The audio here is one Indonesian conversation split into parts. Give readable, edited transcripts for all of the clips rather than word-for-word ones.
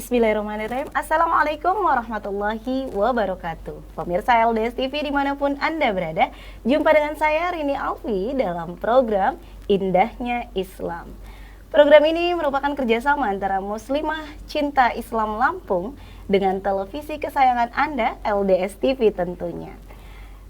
Bismillahirrahmanirrahim. Assalamualaikum warahmatullahi wabarakatuh. Pemirsa LDS TV dimanapun Anda berada, jumpa dengan saya Rini Alfi dalam program Indahnya Islam. Program ini merupakan kerjasama antara Muslimah Cinta Islam Lampung dengan televisi kesayangan Anda, LDS TV tentunya.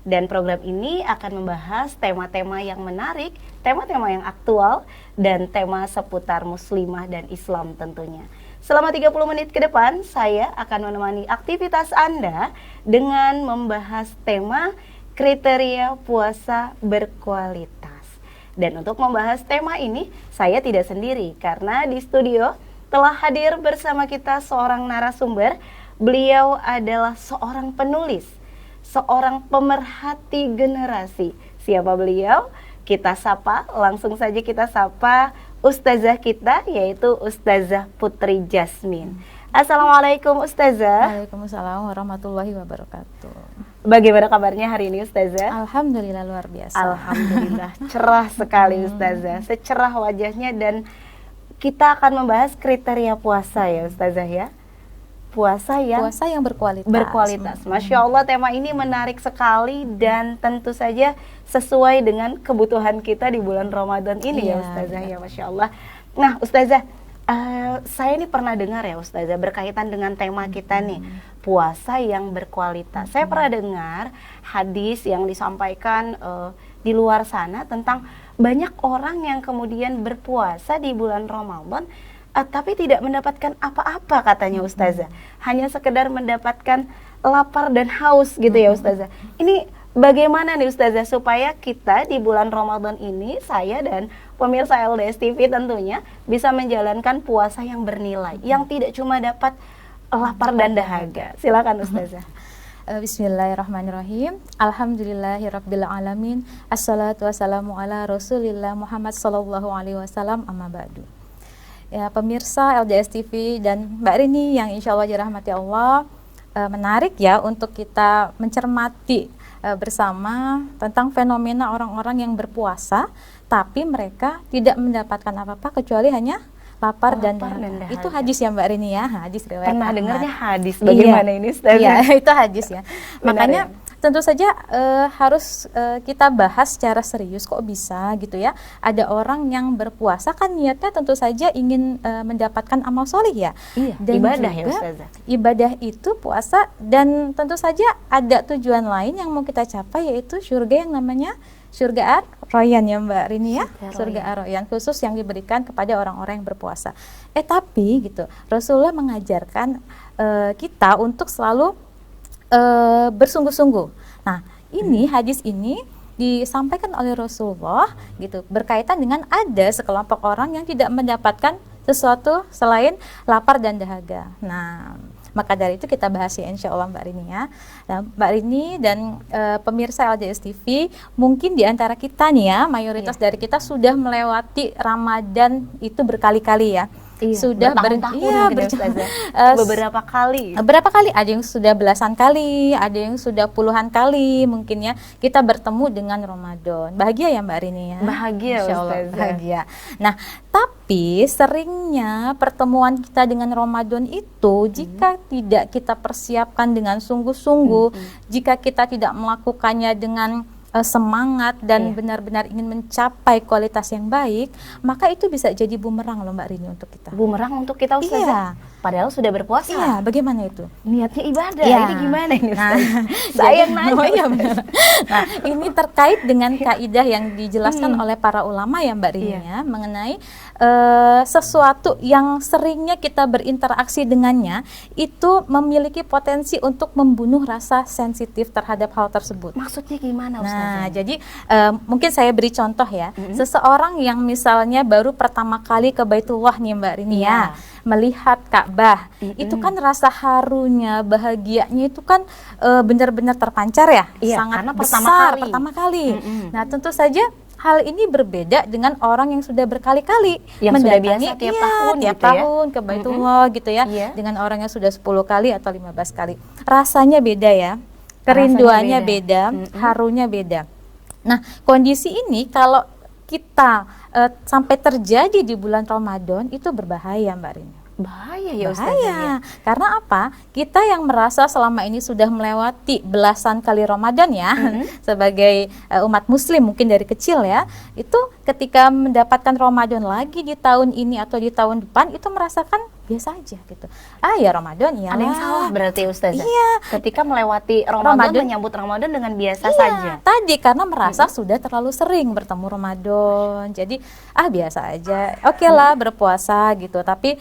Dan program ini akan membahas tema-tema yang menarik, tema-tema yang aktual, dan tema seputar Muslimah dan Islam tentunya. Selama 30 menit ke depan, saya akan menemani aktivitas Anda dengan membahas tema kriteria puasa berkualitas. Dan untuk membahas tema ini, saya tidak sendiri karena di studio telah hadir bersama kita seorang narasumber. Beliau adalah seorang penulis, seorang pemerhati generasi. Siapa beliau? Kita sapa, langsung saja kita sapa Ustazah kita, yaitu Ustazah Putri Jasmine. Assalamualaikum Ustazah. Waalaikumsalam warahmatullahi wabarakatuh. Bagaimana kabarnya hari ini Ustazah? Alhamdulillah luar biasa. Alhamdulillah, cerah sekali Ustazah, secerah wajahnya. Dan kita akan membahas kriteria puasa ya Ustazah ya. Puasa yang berkualitas. Masya Allah, tema ini menarik sekali dan tentu saja sesuai dengan kebutuhan kita di bulan Ramadan ini ya Ustazah ya, Masya Allah. Nah Ustazah, saya ini pernah dengar ya Ustazah berkaitan dengan tema kita nih, puasa yang berkualitas. Saya pernah dengar hadis yang disampaikan di luar sana tentang banyak orang yang kemudian berpuasa di bulan Ramadan tapi tidak mendapatkan apa-apa katanya Ustazah. Hanya sekedar mendapatkan lapar dan haus gitu ya Ustazah. Ini bagaimana nih Ustazah supaya kita di bulan Ramadan ini, saya dan pemirsa LDS TV tentunya bisa menjalankan puasa yang bernilai, yang tidak cuma dapat lapar dan dahaga. Silakan Ustazah. Bismillahirrahmanirrahim. Alhamdulillahirabbil alamin. Assalatu wassalamu ala Rasulillah Muhammad sallallahu alaihi wasallam, amma ba'du. Ya, pemirsa LDS TV dan Mbak Rini yang insya Allah dirahmati Allah, menarik ya untuk kita mencermati bersama tentang fenomena orang-orang yang berpuasa tapi mereka tidak mendapatkan apa-apa kecuali hanya lapar dan dahaga. Itu hadis ya Mbak Rini ya, hadis riwayat. Pernah dengarnya hadis, bagaimana ini Ustazah? Iya, itu hadis ya. Makanya tentu saja harus kita bahas secara serius, kok bisa gitu ya. Ada orang yang berpuasa kan niatnya tentu saja ingin mendapatkan amal soleh ya. Iya, dan ibadah ya Ustazah. Ibadah itu puasa dan tentu saja ada tujuan lain yang mau kita capai, yaitu surga yang namanya surga Ar-Rayyan ya Mbak Rini ya. Surga Ar-Rayyan khusus yang diberikan kepada orang-orang yang berpuasa. Tapi gitu, Rasulullah mengajarkan kita untuk selalu bersungguh-sungguh. Nah, ini hadis ini disampaikan oleh Rasulullah gitu, berkaitan dengan ada sekelompok orang yang tidak mendapatkan sesuatu selain lapar dan dahaga. Nah, maka dari itu kita bahas ya insya Allah Mbak Rini ya. Nah, Mbak Rini dan pemirsa LDS TV, mungkin di antara kita nih ya, mayoritas dari kita sudah melewati Ramadan itu berkali-kali ya. Sudah beberapa kali. Ada yang sudah belasan kali, ada yang sudah puluhan kali mungkin ya kita bertemu dengan Ramadan. Bahagia ya Mbak Rini ya. Bahagia Ustazah. Bahagia. Nah, tapi seringnya pertemuan kita dengan Ramadan itu jika tidak kita persiapkan dengan sungguh-sungguh, jika kita tidak melakukannya dengan semangat dan benar-benar ingin mencapai kualitas yang baik, maka itu bisa jadi bumerang loh Mbak Rini untuk kita. Bumerang untuk kita Ustazah. Padahal sudah berpuasa. Iya, bagaimana itu? Niatnya ibadah. Ini gimana ini Ustazah? Saya yang nanya. Nah, ini terkait dengan kaidah yang dijelaskan oleh para ulama ya Mbak Rini ya, mengenai sesuatu yang seringnya kita berinteraksi dengannya itu memiliki potensi untuk membunuh rasa sensitif terhadap hal tersebut. Maksudnya gimana Ustazah? Nah, jadi mungkin saya beri contoh ya. Seseorang yang misalnya baru pertama kali ke Baitullah nih Mbak Rini ya, melihat Ka'bah, itu kan rasa harunya, bahagianya itu kan benar-benar terpancar ya, sangat karena besar pertama kali. Nah, tentu saja hal ini berbeda dengan orang yang sudah berkali-kali yang sudah biasa tiap tahun ke Baitullah gitu ya, dengan orang yang sudah 10 kali atau 15 kali. Rasanya beda ya. Kerinduannya beda, harunya beda. Nah, kondisi ini kalau kita sampai terjadi di bulan Ramadan itu berbahaya Mbak Rini. Bahaya ya Ustazah. Bahaya. Karena apa? Kita yang merasa selama ini sudah melewati belasan kali Ramadan ya, sebagai umat muslim mungkin dari kecil ya, itu ketika mendapatkan Ramadan lagi di tahun ini atau di tahun depan itu merasakan biasa aja gitu. Ya Ramadan ya. Ada yang salah berarti Ustazah. Iya. Ketika melewati Ramadan menyambut Ramadan dengan biasa saja. Tadi karena merasa sudah terlalu sering bertemu Ramadan. Jadi biasa aja. Oke lah berpuasa gitu. Tapi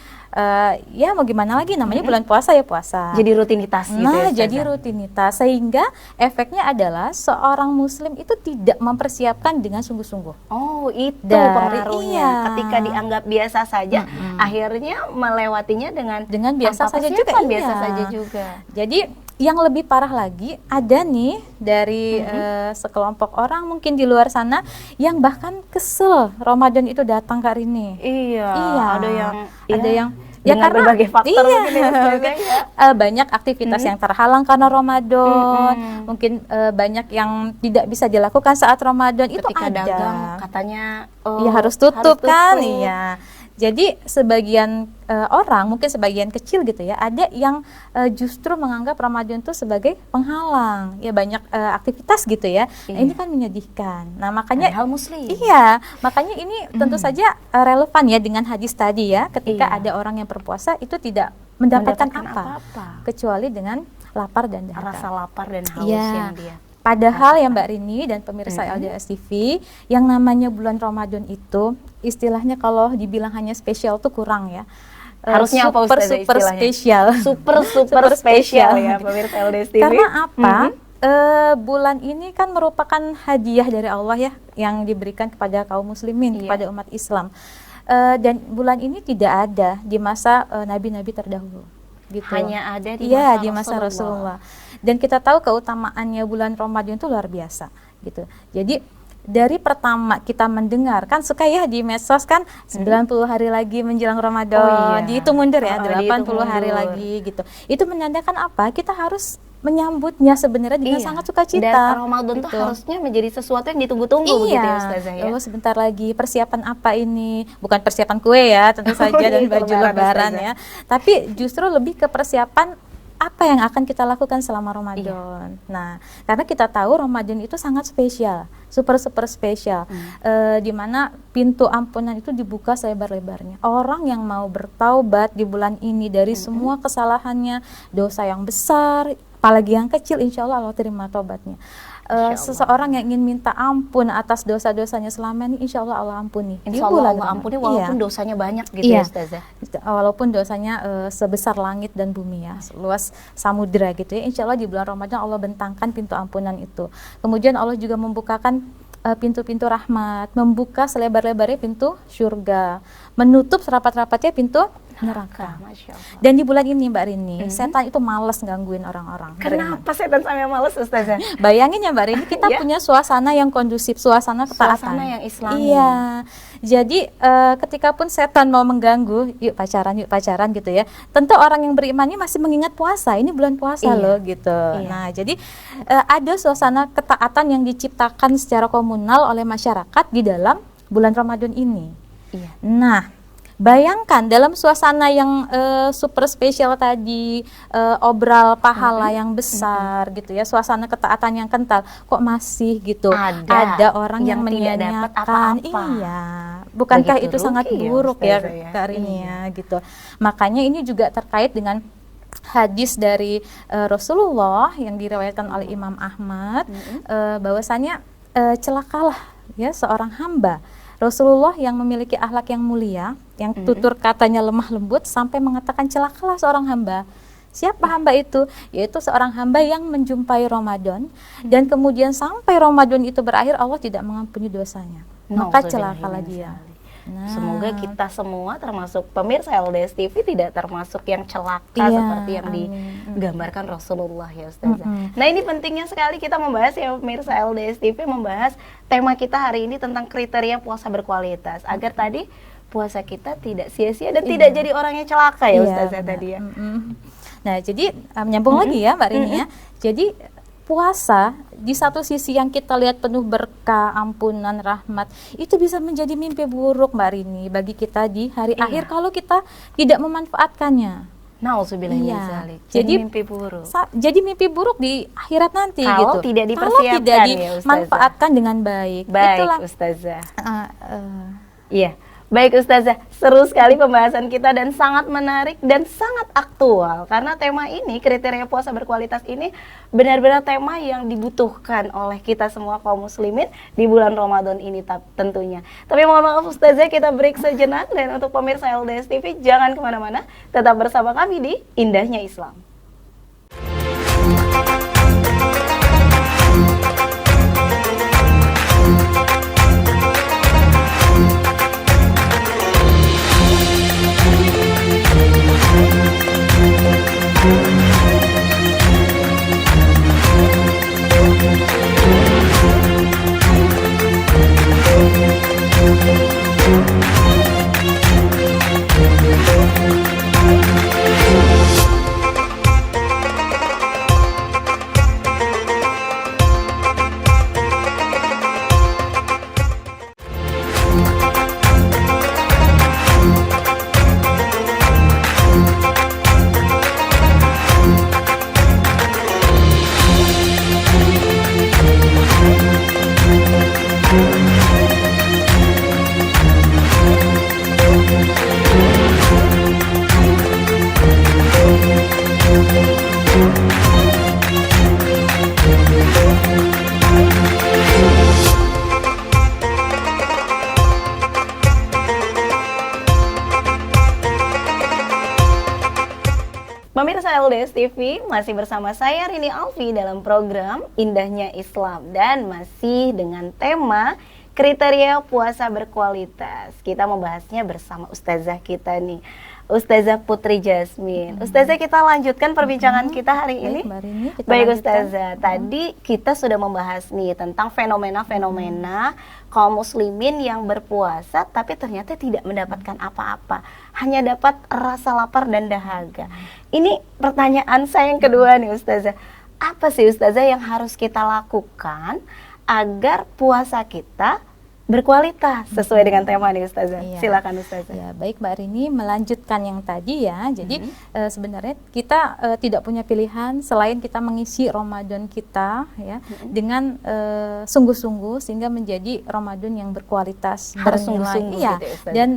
ya mau gimana lagi, namanya bulan puasa ya puasa. Jadi rutinitas gitu ya, jadi rutinitas, sehingga efeknya adalah seorang muslim itu tidak mempersiapkan dengan sungguh-sungguh. Oh, itu pengaruhnya. Ketika dianggap biasa saja, akhirnya melewatinya dengan biasa saja juga. Biasa saja juga. Jadi yang lebih parah lagi, ada nih dari sekelompok orang mungkin di luar sana yang bahkan kesel Ramadan itu datang hari ini. Iya. Ada yang ya karena berbagai faktor mungkin banyak aktivitas yang terhalang karena Ramadan, mungkin banyak yang tidak bisa dilakukan saat Ramadan. Ketika itu ada dagang katanya ya harus tutup kan. Iya. Jadi sebagian orang, mungkin sebagian kecil gitu ya, ada yang justru menganggap Ramadan itu sebagai penghalang. Ya banyak aktivitas gitu ya. Nah, ini kan menyedihkan. Nah, makanya hal muslim. Iya, makanya ini tentu saja relevan ya dengan hadis tadi ya. Ketika ada orang yang berpuasa itu tidak mendapatkan apa-apa kecuali dengan lapar dan dahaga. Rasa lapar dan haus yang dia. Padahal ya Mbak Rini dan pemirsa LDS TV, yang namanya bulan Ramadan itu istilahnya kalau dibilang hanya spesial tuh kurang ya. Harusnya apa Ustazah istilahnya? Spesial. Super spesial ya pemirsa LDS TV. Karena apa? Bulan ini kan merupakan hadiah dari Allah ya, yang diberikan kepada kaum muslimin, kepada umat Islam. Dan bulan ini tidak ada di masa nabi-nabi terdahulu. Gitu. Hanya ada di masa Rasulullah. Dan kita tahu keutamaannya bulan Ramadan itu luar biasa gitu. Jadi dari pertama kita mendengar, kan suka ya di medsos kan 90 hari lagi menjelang Ramadan, dihitung mundur ya, 80 hari lagi gitu. Itu menandakan apa? Kita harus menyambutnya sebenarnya dengan sangat sukacita. Dan Ramadan itu harusnya menjadi sesuatu yang ditunggu-tunggu begitu ya Ustazah ya. Sebentar lagi persiapan apa ini? Bukan persiapan kue ya tentu saja dan baju lebaran ya. Tapi justru lebih ke persiapan apa yang akan kita lakukan selama Ramadan. Nah, karena kita tahu Ramadan itu sangat spesial, super spesial, di mana pintu ampunan itu dibuka selebar-lebarnya. Orang yang mau bertaubat di bulan ini dari semua kesalahannya, dosa yang besar, apalagi yang kecil, insya Allah Allah terima taubatnya. Seseorang yang ingin minta ampun atas dosa-dosanya selama ini, insya Allah Allah ampuni. Insya Allah Allah ampuni walaupun dosanya banyak gitu ya Ustazah. Walaupun dosanya sebesar langit dan bumi ya, luas samudra gitu ya, insya Allah di bulan Ramadan Allah bentangkan pintu ampunan itu. Kemudian Allah juga membukakan pintu-pintu rahmat, membuka selebar-lebarnya pintu surga, menutup serapat-rapatnya pintu neraka. Dan di bulan ini Mbak Rini, setan itu malas gangguin orang-orang. Kenapa setan sampai malas Ustazah? Bayangin ya Mbak Rini, kita punya suasana yang kondusif, suasana ketaatan. Suasana yang islami. Iya. Jadi ketika pun setan mau mengganggu, yuk pacaran gitu ya. Tentu orang yang beriman ini masih mengingat puasa, ini bulan puasa loh gitu. Nah, jadi ada suasana ketaatan yang diciptakan secara komunal oleh masyarakat di dalam bulan Ramadan ini. Nah, bayangkan dalam suasana yang super spesial tadi, obral pahala yang besar gitu ya, suasana ketaatan yang kental, kok masih gitu ada orang yang menyanyiakan. Iya, bukankah itu sangat buruk ya Kak Rini ya gitu. Makanya ini juga terkait dengan hadis dari Rasulullah yang diriwayatkan oleh Imam Ahmad, bahwasanya celakalah ya seorang hamba Rasulullah yang memiliki akhlak yang mulia, yang tutur katanya lemah lembut, sampai mengatakan celakalah seorang hamba. Siapa hamba itu? Yaitu seorang hamba yang menjumpai Ramadan dan kemudian sampai Ramadan itu berakhir Allah tidak mengampuni dosanya. Maka celakalah dia. Nah, semoga kita semua termasuk pemirsa LDS TV tidak termasuk yang celaka seperti yang digambarkan Rasulullah ya Ustazah. Nah, ini pentingnya sekali kita membahas ya pemirsa LDS TV, membahas tema kita hari ini tentang kriteria puasa berkualitas agar tadi puasa kita tidak sia-sia dan tidak jadi orang yang celaka ya Ustazah tadi ya. Nah, jadi menyambung lagi ya Mbak Rini ya. Jadi puasa di satu sisi yang kita lihat penuh berkah, ampunan, rahmat, itu bisa menjadi mimpi buruk Mbak Rini bagi kita di hari akhir kalau kita tidak memanfaatkannya. Nauzubillah min Iya. dzalik. Jadi mimpi buruk. Jadi mimpi buruk di akhirat nanti Kalau gitu. tidak Kalau dipersiapkan tidak ya, Ustazah. dimanfaatkan dengan baik. Baik, Itulah Ustazah. uh, Iya, baik Ustazah, seru sekali pembahasan kita dan sangat menarik dan sangat aktual karena tema ini, kriteria puasa berkualitas ini benar-benar tema yang dibutuhkan oleh kita semua kaum muslimin di bulan Ramadan ini tentunya. Tapi mohon maaf Ustazah, kita break sejenak dan untuk pemirsa LDS TV jangan kemana-mana, tetap bersama kami di Indahnya Islam. Pemirsa LDS TV, masih bersama saya Rini Alfi dalam program Indahnya Islam dan masih dengan tema kriteria puasa berkualitas. Kita membahasnya bersama Ustazah kita nih, Ustazah Putri Jasmine. Ustazah, kita lanjutkan perbincangan kita hari ini. Baik Ustazah, tadi kita sudah membahas nih tentang fenomena-fenomena kaum muslimin yang berpuasa tapi ternyata tidak mendapatkan apa-apa, hanya dapat rasa lapar dan dahaga. Ini pertanyaan saya yang kedua nih Ustazah, apa sih Ustazah yang harus kita lakukan agar puasa kita berkualitas sesuai dengan tema nih Ustazah? Iya. Silakan Ustazah. Ya, baik Mbak Rini, melanjutkan yang tadi ya. Jadi sebenarnya kita tidak punya pilihan selain kita mengisi Ramadan kita ya dengan sungguh-sungguh sehingga menjadi Ramadan yang berkualitas, Harus bernilai. sungguh-sungguh Iya. gitu ya, Ustazah. Dan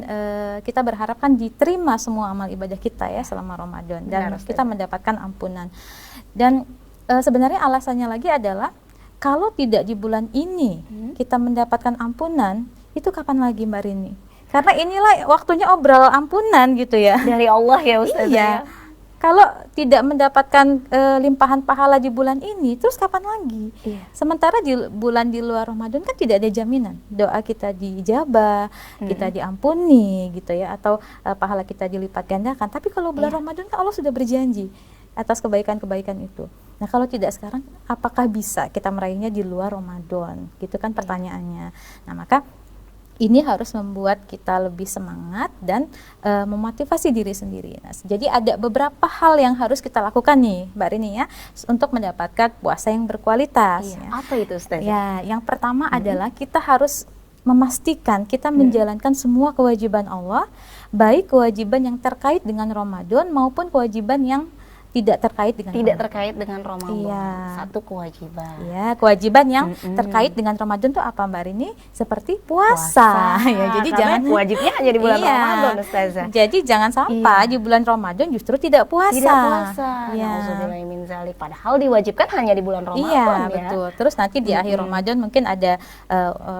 kita berharapkan diterima semua amal ibadah kita ya selama Ramadan dan Benar, kita Ustazah. mendapatkan ampunan. Dan sebenarnya alasannya lagi adalah kalau tidak di bulan ini kita mendapatkan ampunan, itu kapan lagi Mbak Rini? Karena inilah waktunya obral ampunan gitu ya. Dari Allah ya Ustazah. Iya. Ya. Kalau tidak mendapatkan limpahan pahala di bulan ini, terus kapan lagi? Iya. Sementara di bulan di luar Ramadan kan tidak ada jaminan doa kita diijabah, kita diampuni gitu ya, atau pahala kita dilipat gandakan. Tapi kalau bulan Ramadan kan Allah sudah berjanji atas kebaikan-kebaikan itu. Nah, kalau tidak sekarang, apakah bisa kita meraihnya di luar Ramadan? Gitu kan pertanyaannya. Nah, maka ini harus membuat kita lebih semangat dan memotivasi diri sendiri. Nah, jadi ada beberapa hal yang harus kita lakukan nih, Mbak Rini ya, untuk mendapatkan puasa yang berkualitas. Iya. Ya. Apa itu Ustazah? Ya, yang pertama adalah kita harus memastikan kita menjalankan semua kewajiban Allah, baik kewajiban yang terkait dengan Ramadan maupun kewajiban yang tidak terkait dengan Ramadan. Iya. Satu kewajiban. Ya, kewajiban yang terkait dengan Ramadan itu apa Mbak Rini? Seperti puasa. Ya, jadi karena jangan wajibnya hanya di bulan Iya. Ramadan Ustazah. Jadi jangan sampai di bulan Ramadan justru tidak puasa. Tidak puasa. Ya. Nauzubillah min dzalik. Padahal diwajibkan hanya di bulan Ramadan Iya, ya. betul. Terus nanti di akhir Ramadan mungkin ada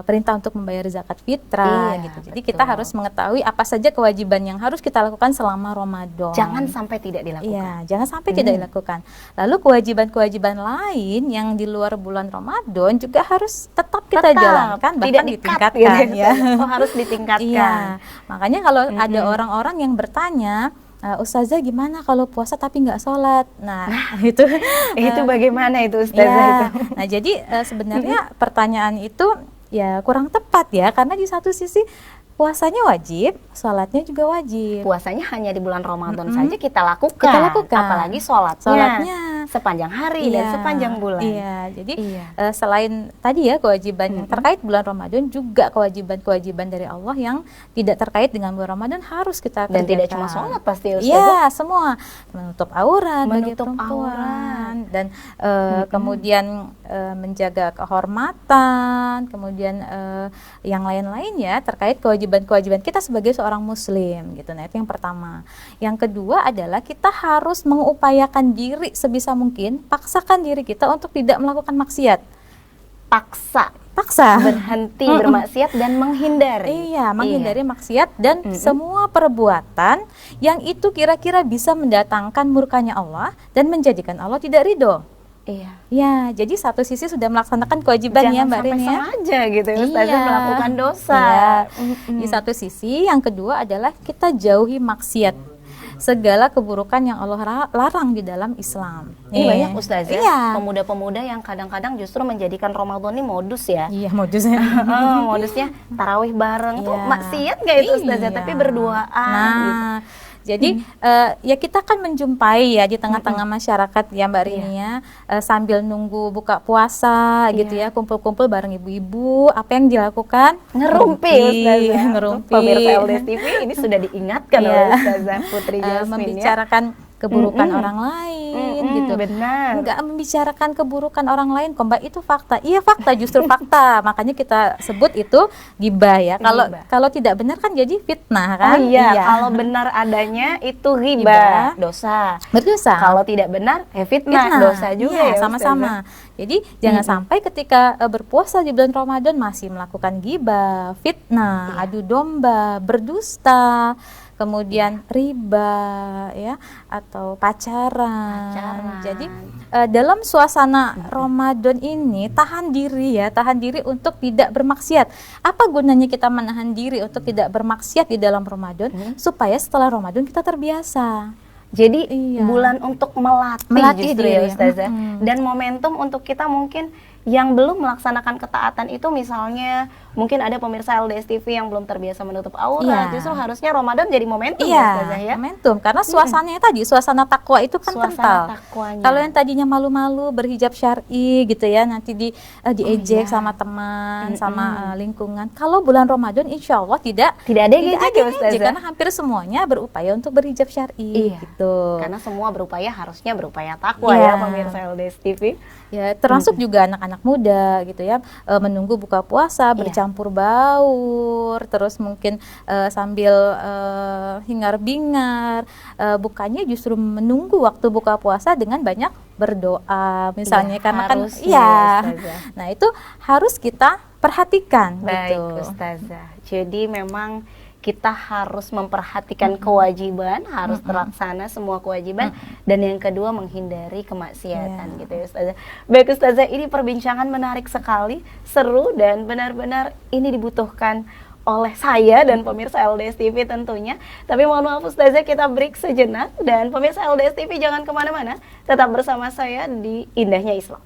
perintah untuk membayar zakat fitrah Iya, gitu. Jadi kita betul. harus mengetahui apa saja kewajiban yang harus kita lakukan selama Ramadan. Jangan sampai tidak dilakukan. Iya, jangan sampai tidak dilakukan. Lalu kewajiban-kewajiban lain yang di luar bulan Ramadan juga harus tetap kita jalankan, bahkan tidak ditingkatkan di-cut gitu, ya. Oh, harus ditingkatkan. Iya, makanya kalau ada orang-orang yang bertanya, Ustazah gimana kalau puasa tapi nggak sholat? Nah, itu Itu bagaimana itu Ustazah ya. itu? Nah, jadi sebenarnya pertanyaan itu ya kurang tepat ya, karena di satu sisi puasanya wajib, sholatnya juga wajib. Puasanya hanya di bulan Ramadan saja kita lakukan. Kita lakukan. Apalagi sholatnya. Sholatnya sepanjang hari dan sepanjang bulan. Iya, jadi selain tadi ya kewajiban terkait bulan Ramadan, juga kewajiban-kewajiban dari Allah yang tidak terkait dengan bulan Ramadan harus kita kerjakan. Dan tidak cuma sholat pasti ya Ustazah. Iya, semua menutup aurat bagi Menutup perempuan dan kemudian menjaga kehormatan, kemudian yang lain-lain ya terkait kewajiban-kewajiban kita sebagai seorang muslim gitu. Nah, itu yang pertama. Yang kedua adalah kita harus mengupayakan diri sebisa mungkin, paksakan diri kita untuk tidak melakukan maksiat. Paksa berhenti bermaksiat dan menghindari. Iya, menghindari maksiat dan semua perbuatan yang itu kira-kira bisa mendatangkan murkanya Allah dan menjadikan Allah tidak ridho. Iya. Ya, jadi satu sisi sudah melaksanakan kewajiban ya Mbak Rin ya. Jangan sampai sengaja gitu ya Ustazah melakukan dosa. Iya. Di satu sisi, yang kedua adalah kita jauhi maksiat. Segala keburukan yang Allah larang di dalam Islam. Ini banyak Ustazah, pemuda-pemuda yang kadang-kadang justru menjadikan Ramadan ini modus ya. Iya, modusnya. Modusnya tarawih bareng tuh maksiat gak itu Ustazah, tapi berduaan gitu. Jadi ya kita kan menjumpai ya di tengah-tengah masyarakat ya Mbak Rini ya, sambil nunggu buka puasa gitu ya, kumpul-kumpul bareng ibu-ibu, apa yang dilakukan? Ngerumpi Ustazah. Ngerumpi. Pemirsa LDS TV ini sudah diingatkan oleh Ustazah Putri Jasmine membicarakan keburukan orang lain gitu. Benar. Enggak membicarakan keburukan orang lain kok Mbak, itu fakta. Iya fakta, justru fakta. Makanya kita sebut itu ghibah ya. Kalau tidak benar kan jadi fitnah kan? Oh iya, kalau benar adanya itu ghibah, dosa. Berdosa. Kalau tidak benar fitnah, dosa juga ya. Sama-sama. Jadi jangan sampai ketika berpuasa di bulan Ramadan masih melakukan ghibah, fitnah, adu domba, berdusta, kemudian riba ya, atau pacaran. Jadi dalam suasana Ramadan ini tahan diri untuk tidak bermaksiat. Apa gunanya kita menahan diri untuk tidak bermaksiat di dalam Ramadan? Supaya setelah Ramadan kita terbiasa. Jadi bulan untuk melatih justru diri ya Ustazah. Dan momentum untuk kita mungkin yang belum melaksanakan ketaatan itu, misalnya mungkin ada pemirsa LDS TV yang belum terbiasa menutup aurat, justru harusnya Ramadan jadi momentum ya Ustazah ya. Momentum, karena suasananya tadi, suasana takwa itu kan kental. Kalau yang tadinya malu-malu berhijab syar'i gitu ya, nanti diejek sama teman, sama lingkungan. Kalau bulan Ramadan insya Allah tidak ada ejek ya Ustazah, karena hampir semuanya berupaya untuk berhijab syar'i gitu. Karena semua harusnya berupaya takwa ya pemirsa LDS TV. Ya, termasuk juga anak-anak muda gitu ya, menunggu buka puasa, bercampur baur, terus mungkin sambil hingar-bingar, bukannya justru menunggu waktu buka puasa dengan banyak berdoa misalnya, karena kan nah itu harus kita perhatikan. Baik Ustazah, jadi memang kita harus memperhatikan kewajiban, harus terlaksana semua kewajiban, dan yang kedua menghindari kemaksiatan gitu ya Ustazah. Baik Ustazah, ini perbincangan menarik sekali, seru, dan benar-benar ini dibutuhkan oleh saya dan pemirsa LDS TV tentunya. Tapi mohon maaf Ustazah, kita break sejenak, dan pemirsa LDS TV jangan kemana-mana, tetap bersama saya di Indahnya Islam.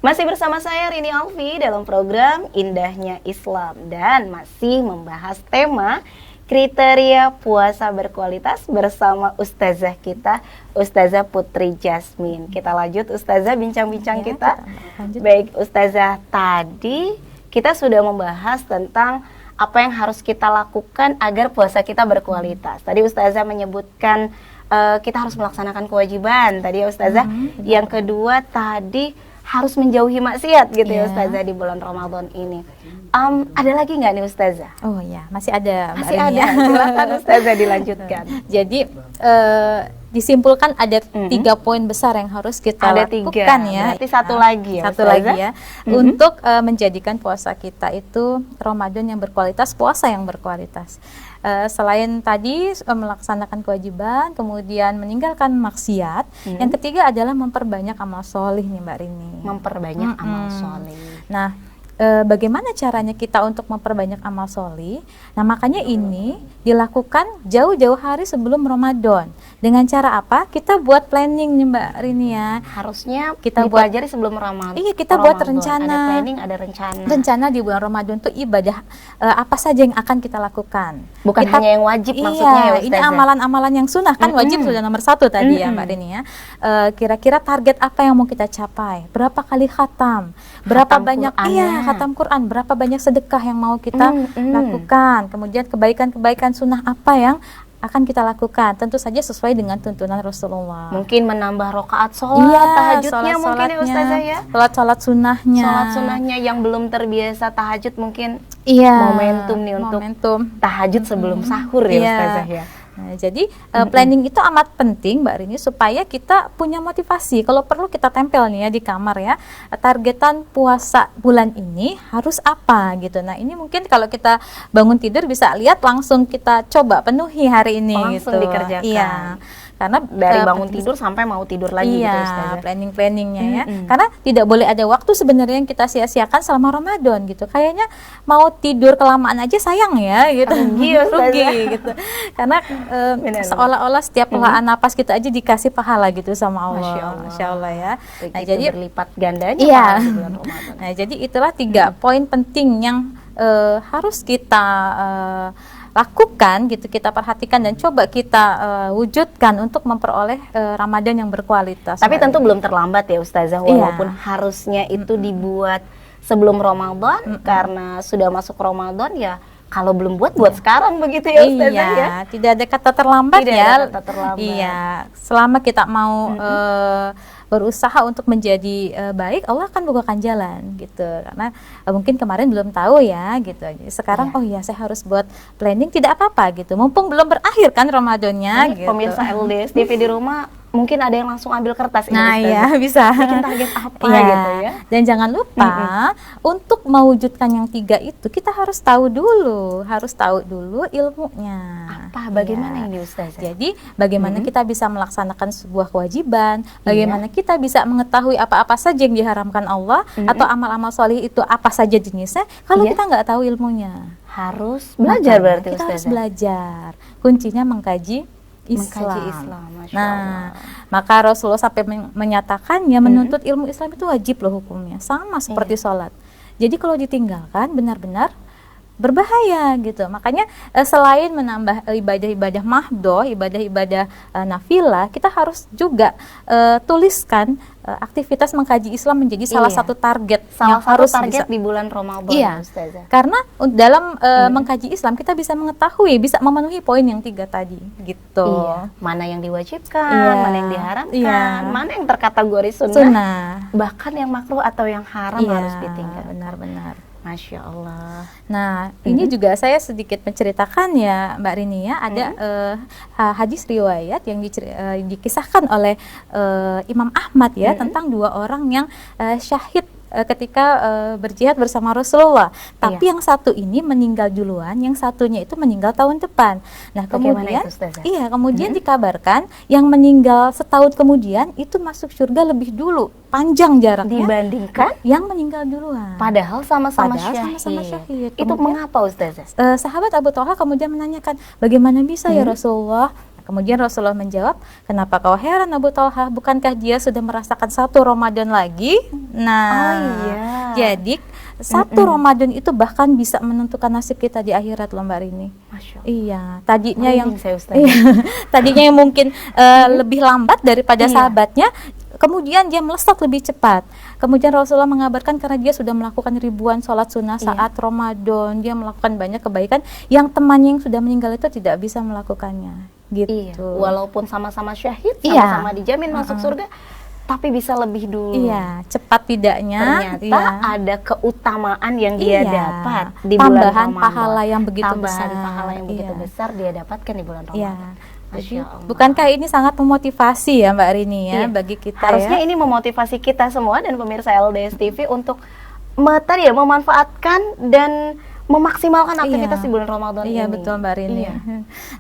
Masih bersama saya Rini Alfi dalam program Indahnya Islam, dan masih membahas tema kriteria puasa berkualitas bersama ustazah kita, Ustazah Putri Jasmine. Kita lanjut ustazah bincang-bincang Ya, kita. lanjut. Baik ustazah, tadi kita sudah membahas tentang apa yang harus kita lakukan agar puasa kita berkualitas. Tadi ustazah menyebutkan kita harus melaksanakan kewajiban tadi ya ustazah. Yang kedua tadi harus menjauhi maksiat gitu ya Iya. ustazah di bulan Ramadan ini. Ada lagi nggak nih ustazah? Oh ya, masih ada Mbak Masih Rini ada, ya. silakan ustazah dilanjutkan. Jadi disimpulkan ada 3 poin besar yang harus kita Ada lakukan 3, ya. berarti satu lagi ya, Satu Ustazah? lagi ya, untuk menjadikan puasa kita itu Ramadan yang berkualitas, puasa yang berkualitas. Selain tadi melaksanakan kewajiban, kemudian meninggalkan maksiat, yang ketiga adalah memperbanyak amal solih nih Mbak Rini. Memperbanyak amal soleh. Nah, bagaimana caranya kita untuk memperbanyak amal solih? Nah, makanya ini dilakukan jauh-jauh hari sebelum Ramadan. Dengan cara apa? Kita buat planning nih Mbak Rini ya. Harusnya Kita dipelajari sebelum Ramadan. Iya, kita buat rencana. Ada planning, ada rencana. Rencana di bulan Ramadan tuh ibadah apa saja yang akan kita lakukan. Bukan Kita- hanya yang wajib maksudnya ya Iya, ini Ustazah. amalan-amalan yang sunnah kan wajib sudah nomor 1 tadi ya Mbak Rini ya. Kira-kira target apa yang mau kita capai? Berapa kali khatam? Berapa Khatam banyak Qur'annya. khatam Quran? Berapa banyak sedekah yang mau kita lakukan? Kemudian kebaikan-kebaikan sunnah apa yang akan kita lakukan? Tentu saja sesuai dengan tuntunan Rasulullah. Mungkin menambah rokaat sholat, tahajudnya mungkin ya ustazah ya. Sholat sunnahnya. Sholat sunnahnya yang belum terbiasa tahajud mungkin Iya. momentum nih untuk momentum. tahajud sebelum sahur ya Iya. ustazah ya. Nah, jadi planning itu amat penting Mbak Rini supaya kita punya motivasi. Kalau perlu kita tempel nih ya di kamar ya. Targetan puasa bulan ini harus apa gitu. Nah, ini mungkin kalau kita bangun tidur bisa lihat langsung kita coba penuhi hari ini Langsung gitu. dikerjakan. Iya. Karena Dari bangun tidur sampai mau tidur lagi gitu ya iya, ustazah. planning-planningnya ya. Karena tidak boleh ada waktu sebenarnya yang kita sia-siakan selama Ramadan gitu. Kayaknya mau tidur kelamaan aja sayang ya gitu. Rugi ya, Ustazah. Rugi gitu. Karena Benar. seolah-olah setiap helaan napas kita aja dikasih pahala gitu sama Allah. Masya Allah. Masya Allah ya. Begitu Nah, jadi berlipat gandanya iya. pahala di bulan Ramadan. Nah, jadi itulah 3 poin penting yang harus kita lakukan gitu, kita perhatikan dan coba kita wujudkan untuk memperoleh Ramadan yang berkualitas. Tapi Mbak tentu Rini. belum terlambat ya ustazah, Iya. walaupun harusnya itu dibuat sebelum Ramadan karena sudah masuk Ramadan ya. Kalau belum buat sekarang begitu ya ustazah Iya, ya. tidak ada kata terlambat Tidak ya. ada kata terlambat. Iya, selama kita mau berusaha untuk menjadi baik, Allah akan bukakan jalan gitu. Karena mungkin kemarin belum tahu ya gitu. Jadi sekarang Iya. oh ya saya harus buat planning, tidak apa-apa gitu. Mumpung belum berakhir kan Ramadannya Ini gitu. pemirsa LDS TV di rumah mungkin ada yang langsung ambil kertas ini Nah, ustazah. iya bisa. Bikin target apa Iya. gitu ya. Dan jangan lupa untuk mewujudkan yang 3 itu kita harus tahu dulu ilmunya. Apa? Bagaimana Iya. ini ustazah? Jadi bagaimana kita bisa melaksanakan sebuah kewajiban, bagaimana kita bisa mengetahui apa-apa saja yang diharamkan Allah atau amal-amal solih itu apa saja jenisnya kalau Iya. kita nggak tahu ilmunya. Harus belajar Makanya berarti kita harus ustazah. belajar. Kuncinya mengkaji Islam. Mengkaji Islam, Masya Nah, Allah. maka Rasulullah sampai menyatakannya menuntut ilmu Islam itu wajib loh hukumnya, sama seperti sholat. Jadi kalau ditinggalkan benar-benar berbahaya gitu. Makanya selain menambah ibadah-ibadah mahdoh, ibadah-ibadah nafilah, kita harus juga tuliskan aktivitas mengkaji Islam menjadi salah Iya. satu target Salah yang satu harus target bisa. di bulan Ramadan Iya, ustazah. karena dalam mengkaji Islam kita bisa mengetahui, bisa memenuhi poin yang 3 tadi, gitu. Iya. Mana yang diwajibkan, Iya. mana yang diharamkan, Iya. mana yang terkategori sunnah, Sunnah. bahkan yang makruh atau yang haram Iya, harus ditinggalkan. benar-benar. Masya Allah. Nah, ini juga saya sedikit menceritakan ya Mbak Rini ya, ada hadis riwayat yang dikisahkan oleh Imam Ahmad ya tentang 2 orang yang syahid ketika berjihad bersama Rasulullah. Tapi yang satu ini meninggal duluan, yang satunya itu meninggal tahun depan. Nah, Bagaimana kemudian itu, Ustazah? iya, kemudian dikabarkan yang meninggal setahun kemudian itu masuk surga lebih dulu, panjang jaraknya Dibandingkan yang meninggal duluan. padahal sama-sama Padahal syahid. sama-sama syahid. Itu Kemudian- mengapa ustazah? Sahabat Abu Thalha kemudian menanyakan, bagaimana bisa ya Rasulullah? Kemudian Rasulullah menjawab, kenapa kau heran Abu Thalha? Bukankah dia sudah merasakan 1 Ramadan lagi? Nah, Oh, iya. jadi Satu Ramadan itu bahkan bisa menentukan nasib kita di akhirat loh Mbak Rini. Masya Allah. Iya, tadinya yang Saya, Ustazah. iya, tadinya yang mungkin lebih lambat daripada Iya. sahabatnya, kemudian dia melesat lebih cepat. Kemudian Rasulullah mengabarkan karena dia sudah melakukan ribuan sholat sunnah saat Ramadan, dia melakukan banyak kebaikan yang temannya yang sudah meninggal itu tidak bisa melakukannya. Gitu. Iya. Walaupun sama-sama syahid, Iya. sama-sama dijamin masuk surga, tapi bisa lebih dulu. Iya, cepat tidaknya Ternyata ada keutamaan yang dia Iya. dapat di bulan Tambahan Ramadan. pahala yang begitu Tambahan besar. pahala yang begitu Iya. besar dia dapatkan di bulan Iya. Ramadan. Jadi, Masya Allah. bukankah ini sangat memotivasi ya Mbak Rini ya Iya. bagi kita Harusnya ya? ini memotivasi kita semua dan pemirsa LDS TV untuk tadi ya memanfaatkan dan memaksimalkan aktivitas Iya. di bulan Ramadan ini. Iya betul Mbak Rini. Iya.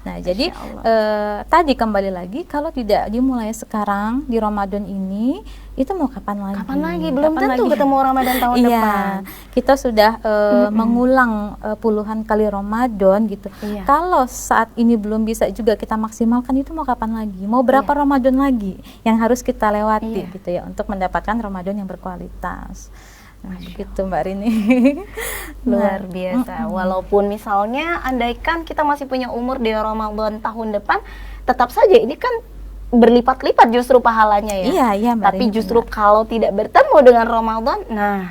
Nah jadi Allah. tadi kembali lagi kalau tidak dimulai sekarang di Ramadan ini itu mau kapan lagi? Kapan lagi? Belum Kapan tentu lagi? ketemu Ramadan tahun Iya, depan. kita sudah mengulang puluhan kali Ramadan gitu. Iya. Kalau saat ini belum bisa juga kita maksimalkan itu mau kapan lagi? Mau berapa Ramadan lagi yang harus kita lewati Iya. gitu ya untuk mendapatkan Ramadan yang berkualitas. Nah, begitu Mbak Rini. Luar Nah, biasa. Walaupun misalnya andaikan kita masih punya umur di Ramadan tahun depan, tetap saja ini kan berlipat-lipat justru pahalanya ya. Iya, iya Mbak Tapi Rini, justru benar. kalau tidak bertemu dengan Ramadan, nah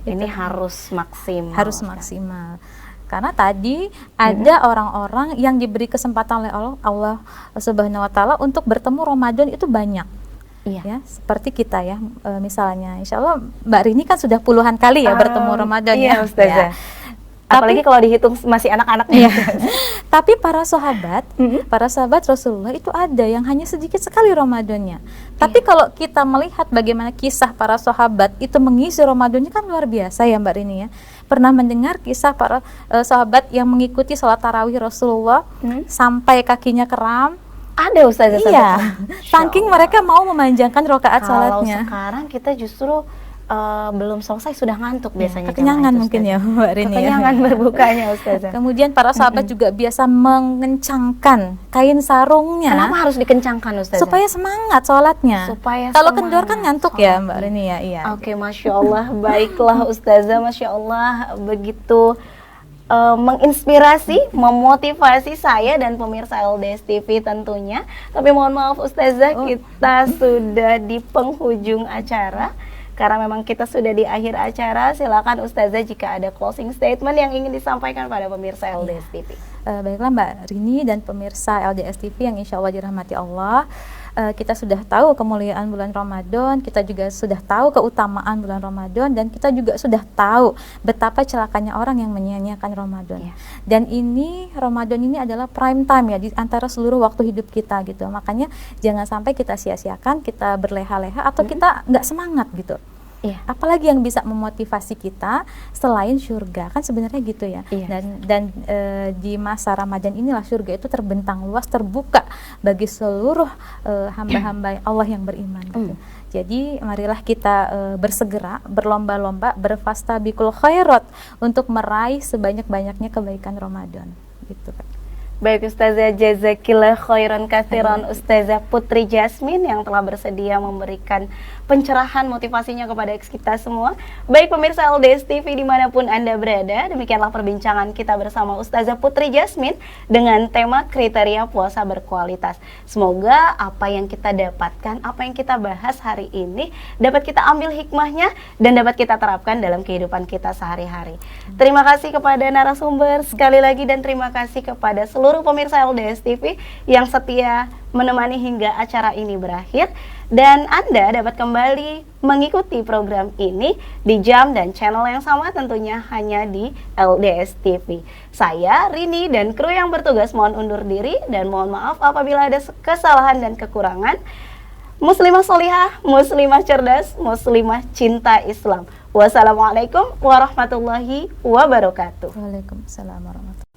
Ini ini harus maksimal. harus maksimal. Karena tadi ada orang-orang yang diberi kesempatan oleh Allah Subhanahu wa taala untuk bertemu Ramadan itu banyak. Iya. Ya, seperti kita ya, misalnya insya Allah Mbak Rini kan sudah puluhan kali ya bertemu Ramadan iya, ya. Ustazah. Ya. Apalagi kalau dihitung masih anak-anak Iya. ya. Tapi para sahabat Rasulullah itu ada yang hanya sedikit sekali Ramadannya. Tapi kalau kita melihat bagaimana kisah para sahabat itu mengisi Ramadannya kan luar biasa ya Mbak Rini ya. Pernah mendengar kisah para sahabat yang mengikuti sholat tarawih Rasulullah sampai kakinya kram? Ada Ustazah. Iya. Saking mereka mau memanjangkan rakaat Kalau sholatnya. sekarang kita justru belum selesai sudah ngantuk biasanya. Kekenyangan jamaah itu, mungkin Ustazah. ya Mbak Rini. Kekenyangan berbukanya Ustazah. Kemudian para sahabat juga biasa mengencangkan kain sarungnya. Kenapa harus dikencangkan Ustazah? Supaya semangat sholatnya. Supaya Kalau semangat kendor kan ngantuk ya sholatnya. Mbak Rini ya. Iya. Oke, Masya Allah. Baiklah Ustazah, Masya Allah. Begitu menginspirasi, memotivasi saya dan pemirsa LDS TV tentunya. Tapi mohon maaf Ustazah, kita sudah di penghujung acara. Karena memang kita sudah di akhir acara, silakan Ustazah jika ada closing statement yang ingin disampaikan pada pemirsa LDS TV. Baiklah Mbak Rini dan pemirsa LDS TV yang insya Allah dirahmati Allah. Kita sudah tahu kemuliaan bulan Ramadan, kita juga sudah tahu keutamaan bulan Ramadan, dan kita juga sudah tahu betapa celakanya orang yang menyia-nyiakan Ramadan. Iya. Dan ini Ramadan ini adalah prime time ya di antara seluruh waktu hidup kita gitu. Makanya jangan sampai kita sia-siakan, kita berleha-leha atau kita nggak semangat gitu. Iya. Apalagi yang bisa memotivasi kita selain surga, kan sebenarnya gitu ya. Iya. Dan di masa Ramadan inilah surga itu terbentang luas, terbuka bagi seluruh hamba-hamba Allah yang beriman gitu. Jadi marilah kita bersegera, berlomba-lomba, berfastabiqul khairat untuk meraih sebanyak-banyaknya kebaikan Ramadan gitu kan. Baik Ustazah, jazakillah khairan katsiran Ustazah Putri Jasmine yang telah bersedia memberikan pencerahan motivasinya kepada kita semua. Baik pemirsa LDS TV dimanapun Anda berada, demikianlah perbincangan kita bersama Ustazah Putri Jasmine dengan tema kriteria puasa berkualitas. Semoga apa yang kita dapatkan, apa yang kita bahas hari ini dapat kita ambil hikmahnya dan dapat kita terapkan dalam kehidupan kita sehari-hari. Terima kasih kepada narasumber sekali lagi dan terima kasih kepada seluruh pemirsa LDS TV yang setia menemani hingga acara ini berakhir. Dan Anda dapat kembali mengikuti program ini di jam dan channel yang sama tentunya hanya di LDS TV. Saya, Rini, dan kru yang bertugas mohon undur diri dan mohon maaf apabila ada kesalahan dan kekurangan. Muslimah solihah, muslimah cerdas, muslimah cinta Islam. Wassalamualaikum warahmatullahi wabarakatuh. Waalaikumsalam warahmatullahi wabarakatuh.